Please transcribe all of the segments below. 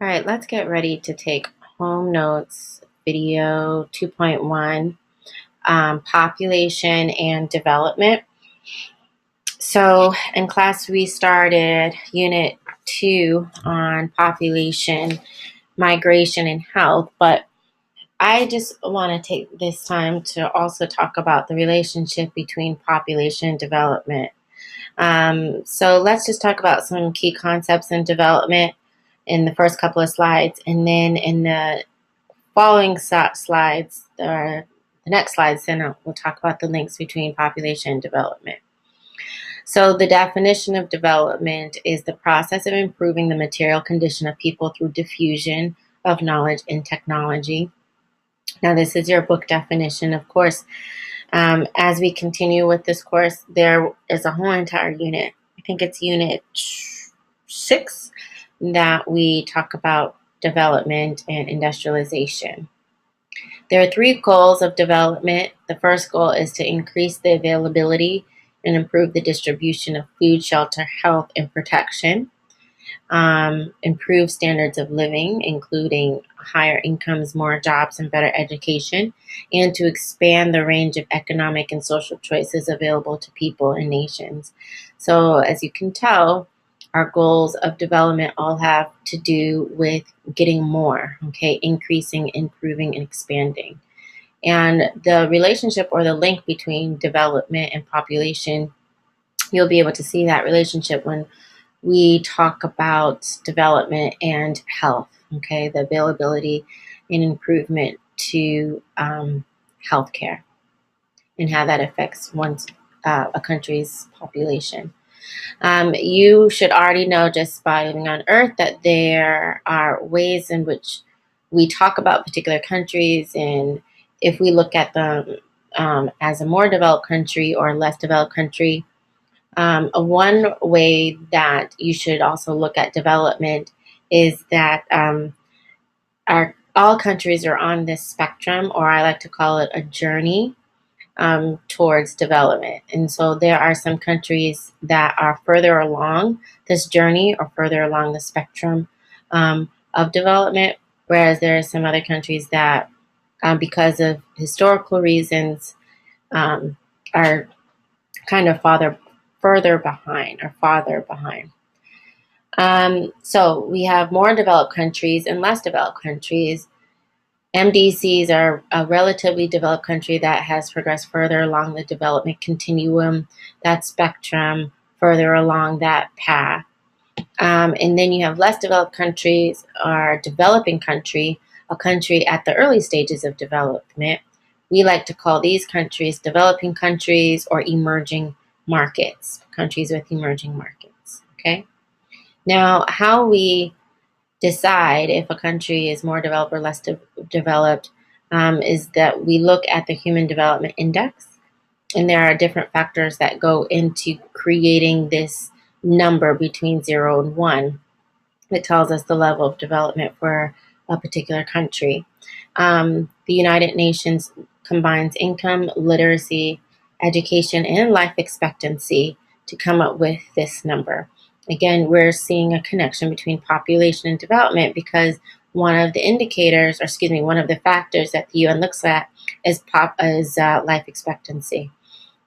All right, let's get ready to take home notes video 2.1, population and development. So in class, we started unit 2 on population, migration, and health, but I just want to take this time to also talk about the relationship between population and development. So let's just talk about some key concepts in development in the first couple of slides, and then in the following slides, or the next slides, then we'll talk about the links between population and development. So the definition of development is the process of improving the material condition of people through diffusion of knowledge and technology. Now, this is your book definition, of course. As we continue with this course, there is a whole entire unit. I think it's unit 6 that we talk about development and industrialization. There are 3 goals of development. The first goal is to increase the availability and improve the distribution of food, shelter, health, and protection. Improve standards of living, including higher incomes, more jobs, and better education, and to expand the range of economic and social choices available to people and nations. So, as you can tell, our goals of development all have to do with getting more, okay, increasing, improving, and expanding. And the relationship or the link between development and population, you'll be able to see that relationship when we talk about development and health, okay, the availability and improvement to healthcare and how that affects a country's population. You should already know just by living on Earth that there are ways in which we talk about particular countries, and if we look at them as a more developed country or less developed country, one way that you should also look at development is that all countries are on this spectrum, or I like to call it a journey towards development. And so there are some countries that are further along this journey or further along the spectrum of development, whereas there are some other countries that, because of historical reasons, are kind of further behind or farther behind. So we have more developed countries and less developed countries. MDCs are a relatively developed country that has progressed further along the development continuum, that spectrum, further along that path. And then you have less developed countries or developing country, a country at the early stages of development. We like to call these countries developing countries or emerging markets, countries with emerging markets. Okay. Now, how we decide if a country is more developed or less developed is that we look at the Human Development Index, and there are different factors that go into creating this number between 0 and 1. It tells us the level of development for a particular country. The United Nations combines income, literacy, education, and life expectancy to come up with this number. Again, we're seeing a connection between population and development because one of the factors that the UN looks at is life expectancy.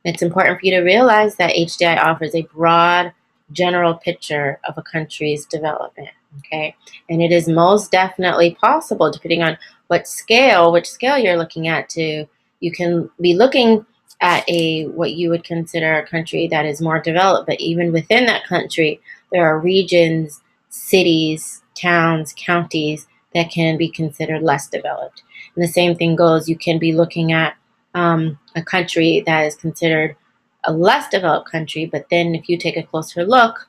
It's important for you to realize that HDI offers a broad, general picture of a country's development, okay? And it is most definitely possible, depending on which scale you're looking at, you can be looking at what you would consider a country that is more developed, but even within that country, there are regions, cities, towns, counties that can be considered less developed. And the same thing goes, you can be looking at a country that is considered a less developed country, but then if you take a closer look,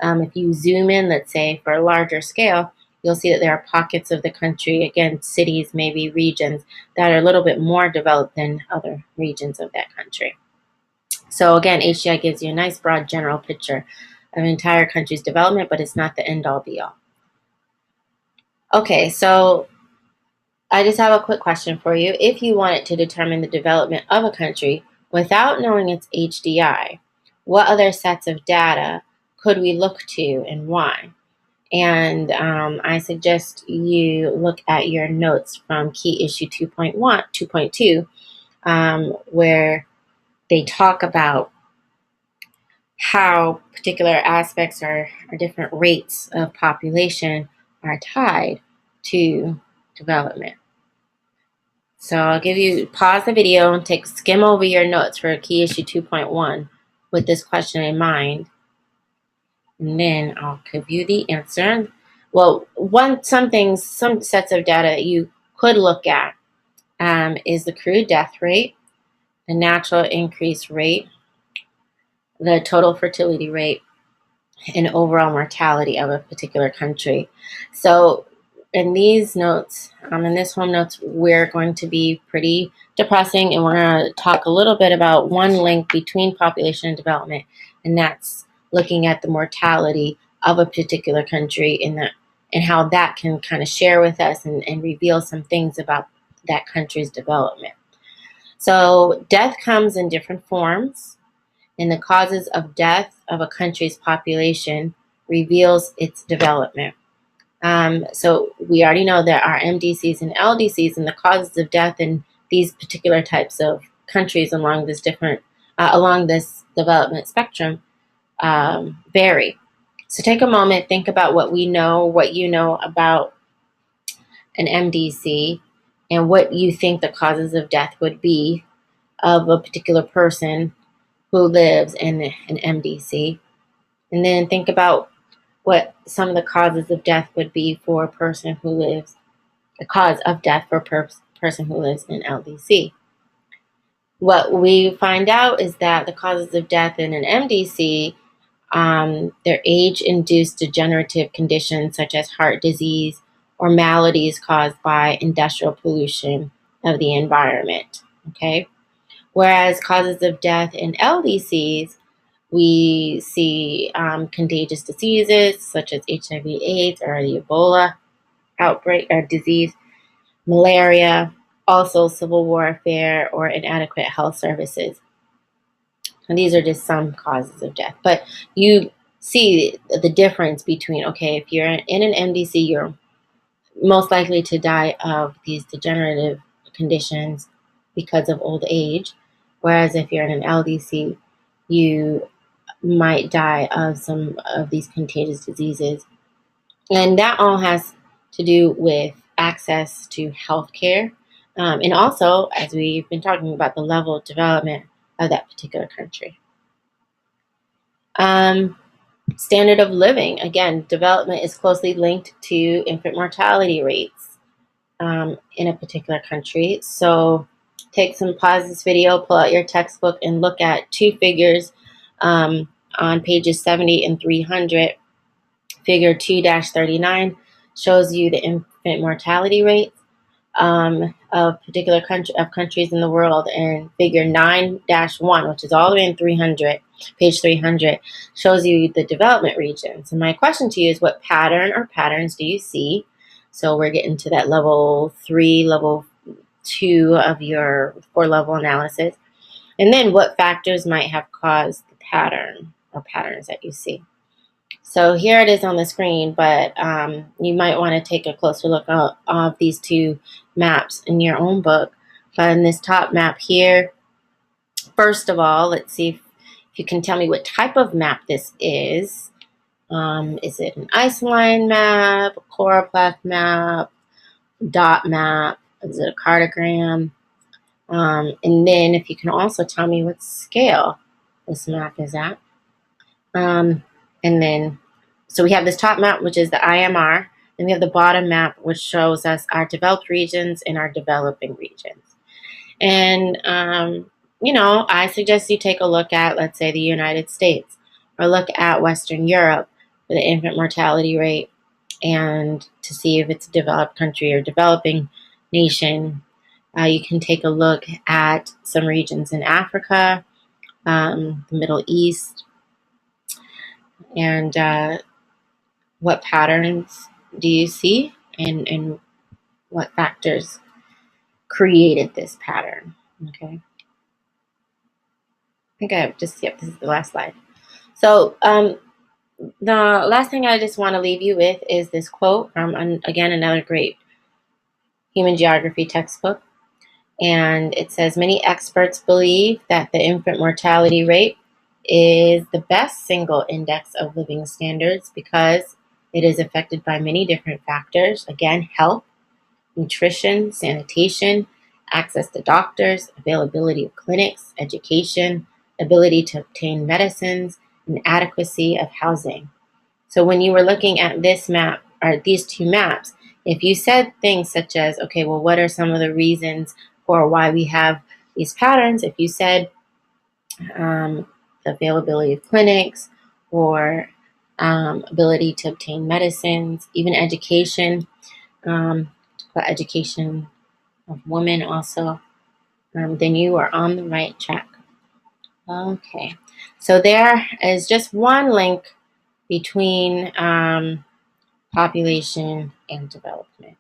if you zoom in, let's say, for a larger scale, you'll see that there are pockets of the country, again, cities, maybe regions, that are a little bit more developed than other regions of that country. So again, HDI gives you a nice broad general picture of an entire country's development, but it's not the end-all be-all. Okay, so I just have a quick question for you. If you wanted to determine the development of a country without knowing its HDI, what other sets of data could we look to and why? And I suggest you look at your notes from Key Issue 2.2, where they talk about how particular aspects or different rates of population are tied to development. So I'll give you, pause the video and skim over your notes for Key Issue 2.1 with this question in mind. And then I'll give you the answer. Well, some sets of data you could look at is the crude death rate, the natural increase rate, the total fertility rate, and overall mortality of a particular country. So in these notes, in this home notes, we're going to be pretty depressing, and we're going to talk a little bit about one link between population and development, and that's looking at the mortality of a particular country and how that can kind of share with us and reveal some things about that country's development. So death comes in different forms, and the causes of death of a country's population reveals its development. So we already know there are MDCs and LDCs, and the causes of death in these particular types of countries along this development spectrum vary. So take a moment, think about what you know about an MDC, and what you think the causes of death would be of a particular person who lives in an MDC. And then think about what some of the causes of death would be for a person who lives, the cause of death for a person who lives in LDC. What we find out is that the causes of death in an MDC, they're age-induced degenerative conditions such as heart disease or maladies caused by industrial pollution of the environment. Okay, whereas causes of death in LDCs, we see contagious diseases such as HIV/AIDS or the Ebola outbreak or disease, malaria, also civil warfare or inadequate health services. And these are just some causes of death. But you see the difference between, okay, if you're in an MDC, you're most likely to die of these degenerative conditions because of old age. Whereas if you're in an LDC, you might die of some of these contagious diseases. And that all has to do with access to healthcare. And also, as we've been talking about, the level of development of that particular country. Standard of living. Again, development is closely linked to infant mortality rates in a particular country. So pause this video, pull out your textbook, and look at two figures on pages 70 and 300. Figure 2-39 shows you the infant mortality rates of particular countries in the world, and figure 9-1, which is all the way in page 300, shows you the development regions. And my question to you is, what pattern or patterns do you see? So we're getting to that level 3, level 2 of your 4-level analysis. And then what factors might have caused the pattern or patterns that you see. So here it is on the screen, but you might want to take a closer look of these two maps in your own book. But in this top map here, first of all, let's see if you can tell me what type of map this is. Is it an isoline map, a choropleth map, dot map? Is it a cartogram? And then if you can also tell me what scale this map is at. And then, so we have this top map, which is the IMR, and we have the bottom map, which shows us our developed regions and our developing regions. And, I suggest you take a look at, let's say, the United States, or look at Western Europe for the infant mortality rate, and to see if it's a developed country or developing nation. You can take a look at some regions in Africa, the Middle East, and what patterns do you see, and what factors created this pattern. Okay. I think this is the last slide. So the last thing I just want to leave you with is this quote from, again, another great human geography textbook. And it says, many experts believe that the infant mortality rate is the best single index of living standards because it is affected by many different factors. Again, health, nutrition, sanitation, access to doctors, availability of clinics, education, ability to obtain medicines, and adequacy of housing. So when you were looking at this map or these two maps, if you said things such as, okay, well, what are some of the reasons for why we have these patterns? If you said the availability of clinics or ability to obtain medicines, even education, education of women also, then you are on the right track. Okay, so there is just one link between population and development.